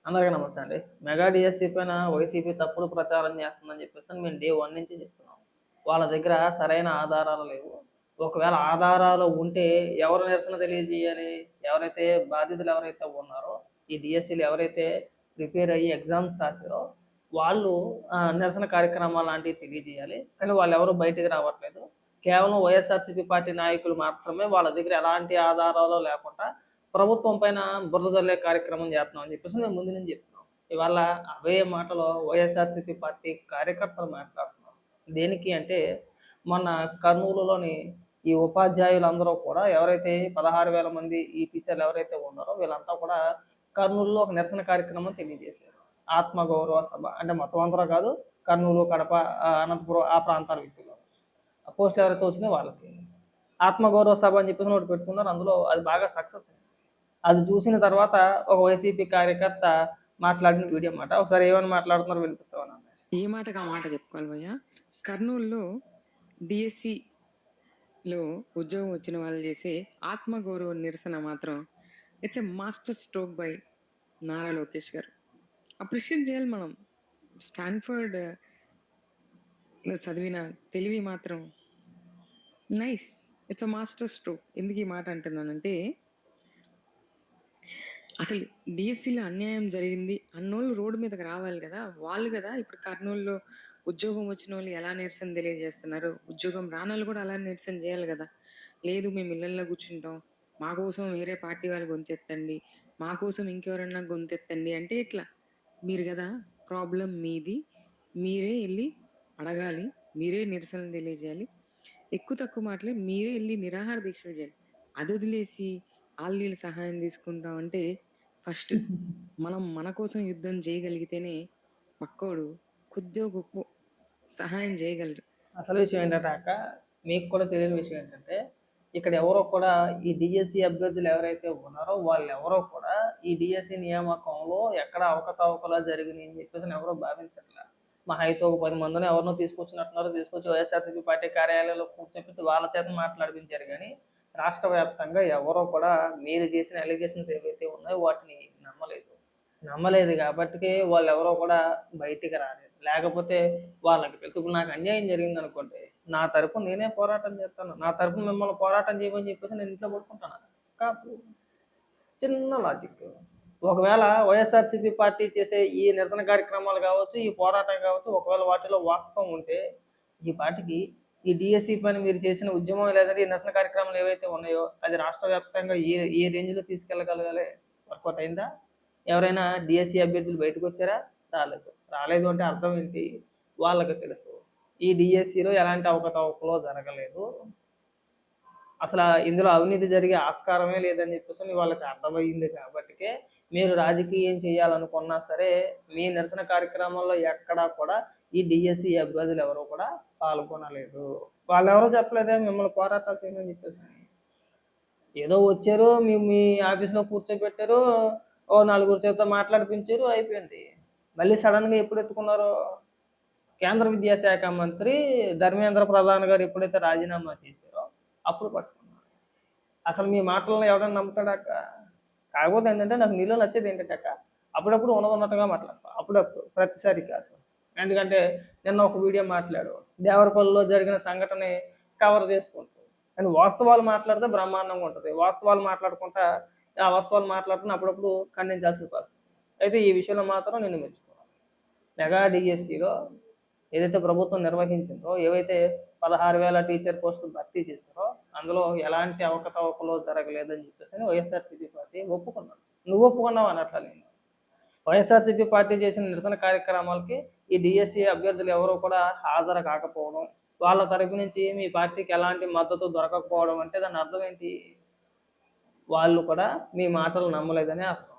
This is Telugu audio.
అందరికీ నమస్తే అండి. మెగా డీఎస్సీ పైన వైసీపీ తప్పుడు ప్రచారం చేస్తుందని చెప్పేసి మేము డే 1 నుంచి చెప్తున్నాం. వాళ్ళ దగ్గర సరైన ఆధారాలు లేవు. ఒకవేళ ఆధారాలు ఉంటే ఎవరు నిరసన తెలియజేయాలి? ఎవరైతే బాధితులు ఎవరైతే ఉన్నారో, ఈ డీఎస్సీలు ఎవరైతే ప్రిపేర్ అయ్యి ఎగ్జామ్స్ రాసారో వాళ్ళు నిరసన కార్యక్రమాలు లాంటివి తెలియజేయాలి. కానీ వాళ్ళెవరు బయటికి రావట్లేదు. కేవలం వైఎస్ఆర్‌సీపీ పార్టీ నాయకులు మాత్రమే వాళ్ళ దగ్గర ఎలాంటి ఆధారాలు లేకుండా ప్రభుత్వం పైన బురద జల్లే కార్యక్రమం చేస్తున్నాం అని చెప్పేసి మేము ముందు నుంచి చెప్తున్నాం. ఇవాళ అవే మాటలు వైఎస్ఆర్‌సీపీ పార్టీ కార్యకర్తలు మాట్లాడుతున్నారు. దేనికి అంటే మొన్న కర్నూలులోని ఈ ఉపాధ్యాయులందరూ కూడా ఎవరైతే 16,000 మంది ఈ టీచర్లు ఎవరైతే ఉన్నారో వీళ్ళంతా కూడా కర్నూలులో ఒక నిరసన కార్యక్రమం తెలియజేశారు. ఆత్మగౌరవ సభ అంటే మొత్తం అందరూ కాదు, కర్నూలు, కడప, అనంతపురం ఆ ప్రాంతాల వ్యక్తులు. ఆ పోస్టులు ఎవరైతే వచ్చినాయో వాళ్ళకి. ఆత్మగౌరవ సభ అని చెప్పేసి ఒకటి పెట్టుకున్నారు. అందులో అది బాగా సక్సెస్ అయింది. అది చూసిన తర్వాత ఒక వైసీపీ కార్యకర్త మాట్లాడిన వీడియో మాట. ఒకసారి ఏమని మాట్లాడుతున్నారో వినిపిస్తామన్నా. ఏ మాటకి ఆ మాట చెప్పుకోవాలి భయ్య. కర్నూలులో డిఎస్సిలో ఉద్యోగం వచ్చిన వాళ్ళు చేసే ఆత్మగౌరవ నిరసన మాత్రం it's a master stroke by Nara Lokesh గారు. అప్రిషియేట్ చేయాలి మనం. స్టాన్ఫర్డ్ చదివిన తెలివి మాత్రం nice. It's a master stroke. ఎందుకు ఈ మాట అంటున్నానంటే, అసలు డిఎస్సిలో అన్యాయం జరిగింది అన్నోళ్ళు రోడ్డు మీదకి రావాలి కదా. వాళ్ళు కదా ఇప్పుడు కర్నూలులో ఉద్యోగం వచ్చిన వాళ్ళు ఎలా నిరసన తెలియజేస్తున్నారు, ఉద్యోగం రానోళ్ళు కూడా అలా నిరసన చేయాలి కదా. లేదు మేము ఇళ్ళల్లో కూర్చుంటాం, మా కోసం వేరే పార్టీ వాళ్ళు గొంతెత్తండి, మా కోసం ఇంకెవరన్నా గొంతెత్తండి అంటే ఎట్లా? మీరు కదా ప్రాబ్లం మీది, మీరే వెళ్ళి అడగాలి, మీరే నిరసన తెలియజేయాలి. ఎక్కువ తక్కువ మాటలే మీరే వెళ్ళి నిరాహార దీక్షలు చేయాలి. అది వదిలేసి వీళ్ళు సహాయం తీసుకుంటాం అంటే ఫస్ట్ మనం మన కోసం యుద్ధం చేయగలిగితేనే పక్కోడు కొద్దిగా గొప్ప సహాయం చేయగలరు. అసలు విషయం ఏంటంటే అక్క, మీకు కూడా తెలియని విషయం ఏంటంటే ఇక్కడ ఎవరో కూడా ఈ డిఎస్సి అభ్యర్థులు ఎవరైతే ఉన్నారో వాళ్ళు ఎవరో కూడా ఈ డిఎస్సి నియామకంలో ఎక్కడ అవకతవకలా జరిగినాయి అని చెప్పేసి ఎవరో భావించట్లా. మహా అయితే ఒక 10 మందిని ఎవరినో తీసుకొచ్చినట్టున్నారో తీసుకొచ్చి వైఎస్ఆర్సీపీ పార్టీ కార్యాలయంలో కూర్చోపెట్టి వాళ్ళ చేత మాట్లాడిపించారు కానీ రాష్ట్ర వ్యాప్తంగా ఎవరో కూడా మీరు చేసిన అలిగేషన్స్ ఏవైతే ఉన్నాయో వాటిని నమ్మలేదు. నమ్మలేదు కాబట్టికే వాళ్ళు ఎవరో కూడా బయటికి రాలేదు. లేకపోతే వాళ్ళకి తెలుసు. ఇప్పుడు నాకు అన్యాయం జరిగింది అనుకోండి, నా తరపున నేనే పోరాటం చేస్తాను. నా తరపున మిమ్మల్ని పోరాటం చేయమని చెప్పేసి నేను ఇంట్లో పడుకుంటాను. కాదు, చిన్న లాజిక్. ఒకవేళ వైఎస్ఆర్సీపీ పార్టీ చేసే ఈ నిరసన కార్యక్రమాలు కావచ్చు, ఈ పోరాటం కావచ్చు, ఒకవేళ వాటిలో వాస్తవం ఉంటే ఈ పార్టీకి ఈ డిఎస్సి పైన మీరు చేసిన ఉద్యమం లేదంటే ఈ నిరసన కార్యక్రమాలు ఏవైతే ఉన్నాయో అది రాష్ట్ర వ్యాప్తంగా ఏ ఏ రేంజ్లో తీసుకెళ్ళగలగాలి? వర్కౌట్ అయిందా? ఎవరైనా డిఎస్సి అభ్యర్థులు బయటకు వచ్చారా? రాలేదు. రాలేదు అంటే అర్థం ఏంటి? వాళ్ళకి తెలుసు ఈ డిఎస్సిలో ఎలాంటి అవకతవకలు జరగలేదు, అసలు ఇందులో అవినీతి జరిగే ఆస్కారమే లేదని చెప్పేసి వాళ్ళకి అర్థమయ్యింది కాబట్టికే మీరు రాజకీయం చేయాలనుకున్నా సరే మీ నిరసన కార్యక్రమంలో ఎక్కడా కూడా ఈ డిఎస్సి అభ్యర్థులు ఎవరు కూడా పాల్గొనలేదు. వాళ్ళు ఎవరో చెప్పలేదే మిమ్మల్ని పోరాటాలు చేయమని చెప్పేసి. ఏదో వచ్చారు, మీ ఆఫీస్లో కూర్చోబెట్టారు, ఓ నలుగురు చేత మాట్లాడిపించారు, అయిపోయింది. మళ్ళీ సడన్గా ఎప్పుడు ఎత్తుకున్నారు? కేంద్ర విద్యాశాఖ మంత్రి ధర్మేంద్ర ప్రధాన్ గారు ఎప్పుడైతే రాజీనామా చేశారో అప్పుడు పట్టుకున్నారు. అసలు మీ మాటలను ఎవరైనా నమ్ముతాడాక? కాకపోతే ఏంటంటే నాకు నీలో నచ్చేది ఏంటంటే అక్క, అప్పుడప్పుడు ఉన్నట్టుగా మాట్లాడతాం. అప్పుడప్పుడు, ప్రతిసారి కాదు. ఎందుకంటే నిన్న ఒక వీడియో మాట్లాడు, దేవరపల్లిలో జరిగిన సంఘటన కవర్ చేసుకుంటూ, కానీ వాస్తవాలు మాట్లాడితే బ్రహ్మాండంగా ఉంటుంది. వాస్తవాలు మాట్లాడుకుంటా ఆ వాస్తవాలు మాట్లాడుతున్న అప్పుడప్పుడు ఖండించాల్సిన పరిస్థితి. అయితే ఈ విషయంలో మాత్రం నేను మెచ్చుకోవాలి. మెగా డిఎస్సిలో ఏదైతే ప్రభుత్వం నిర్వహించిందో, ఏవైతే 16,000 టీచర్ పోస్టులు భర్తీ చేశారో అందులో ఎలాంటి అవకతవకలు జరగలేదని చెప్పేసి వైఎస్ఆర్సీపీ పార్టీ ఒప్పుకున్నాడు. నువ్వు ఒప్పుకున్నావు అనట్లా నేను. వైఎస్ఆర్సీపీ పార్టీ చేసిన నిరసన కార్యక్రమాలకి ఈ డిఎస్సి అభ్యర్థులు ఎవరూ కూడా హాజరు కాకపోవడం, వాళ్ళ తరపు నుంచి మీ పార్టీకి ఎలాంటి మద్దతు దొరకకపోవడం అంటే దాని అర్థం ఏంటి? వాళ్ళు కూడా మీ మాటలు నమ్మలేదని అర్థం.